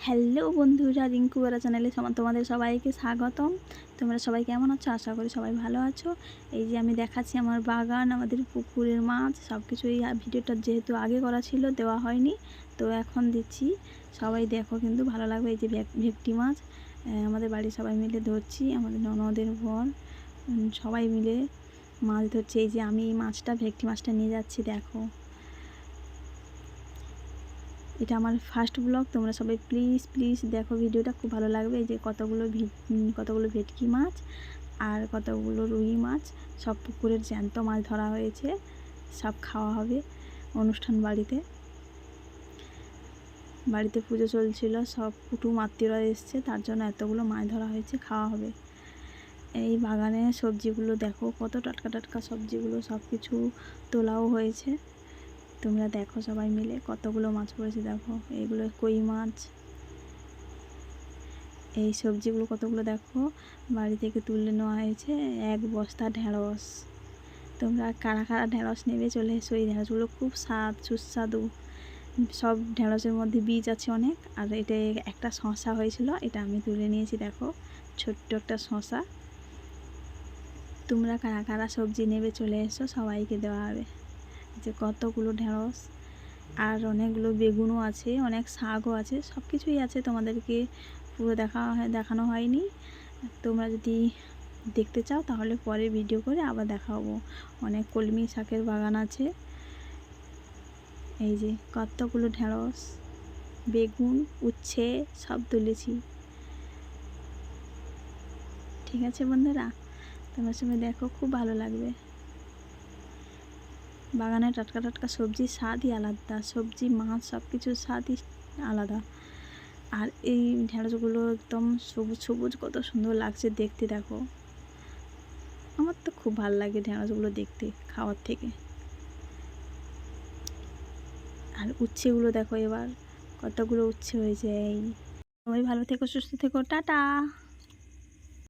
Hello বন্ধুরা, রিঙ্কু বেরা চ্যানেলে তোমাদের সবাইকে স্বাগতম। তোমরা সবাই কেমন আছো? আশা করি সবাই ভালো আছো। এই যে আমি দেখাচ্ছি আমার বাগান, আমাদের পুকুরের মাছ সব কিছু। এই ভিডিওটা যেহেতু আগে করা ছিল, দেওয়া হয়নি, তো এখন দিচ্ছি। সবাই দেখো, কিন্তু ভালো লাগবে। এই যে ভেটকি মাছ আমাদের বাড়ির সবাই মিলে ধরছি, আমাদের ননদের বর সবাই মিলে মাছ ধরছি। এই যে আমি এই মাছটা, ভেটকি মাছটা নিয়ে যাচ্ছি, দেখো। এটা আমার ফার্স্ট ব্লগ। তোমরা সবাই প্লিজ প্লিজ দেখো ভিডিওটা, খুব ভালো লাগবে। এই যে কতগুলো ভেটকি মাছ আর কতগুলো রুই মাছ, সব পুকুরের জ্যান্ত মাছ ধরা হয়েছে। সব খাওয়া হবে অনুষ্ঠান বাড়িতে। বাড়িতে পুজো চলছিল, সব কুটুম আত্মীয়রা এসছে, তার জন্য এতগুলো মাছ ধরা হয়েছে, খাওয়া হবে। এই বাগানে সবজিগুলো দেখো, কত টাটকা টাটকা সবজিগুলো, সব কিছু তোলাও হয়েছে। তোমরা দেখো সবাই মিলে, কতগুলো মাছ পড়েছে দেখো। এইগুলো কই মাছ। এই সবজিগুলো কতগুলো দেখো, বাড়ি থেকে তুলে নেওয়া হয়েছে। এক বস্তা ঢেঁড়স। তোমরা কারা কারা ঢেঁড়স নেবে চলে এসো। এই ঢেঁড়সগুলো খুব সুস্বাদু। সব ঢেঁড়সের মধ্যে বীজ আছে অনেক। আর এটা একটা শসা হয়েছিল, এটা আমি তুলে নিয়েছি, দেখো ছোট্ট একটা শসা। তোমরা কারা কারা সবজি নেবে চলে এসো, সবাইকে দেওয়া হবে। যে কতগুলো ঢেঁড়স, আর অনেকগুলো বেগুনও আছে, অনেক শাকও আছে, সব কিছুই আছে। তোমাদেরকে পুরো দেখানো হয়নি। তোমরা যদি দেখতে চাও তাহলে পরে ভিডিও করে আবার দেখাবো। অনেক কলমি শাকের বাগান আছে। এই যে কতগুলো ঢেঁড়স, বেগুন, উচ্ছে সব তুলেছি। ঠিক আছে বন্ধুরা, তোমার সঙ্গে দেখো, খুব ভালো লাগবে। বাগানে টাটকা টাটকা সবজির স্বাদই আলাদা। সবজি, মাছ সব কিছুর স্বাদই আলাদা। আর এই ঢেঁড়সগুলো একদম সবুজ সবুজ, কত সুন্দর লাগছে দেখতে, দেখো। আমার তো খুব ভালো লাগে ঢেঁড়সগুলো দেখতে, খাওয়ার থেকে। আর উচ্ছেগুলো দেখো, এবার কতগুলো উচ্ছে হয়েছে। এই সবাই ভালো থেকো, সুস্থ থেকো, টাটা।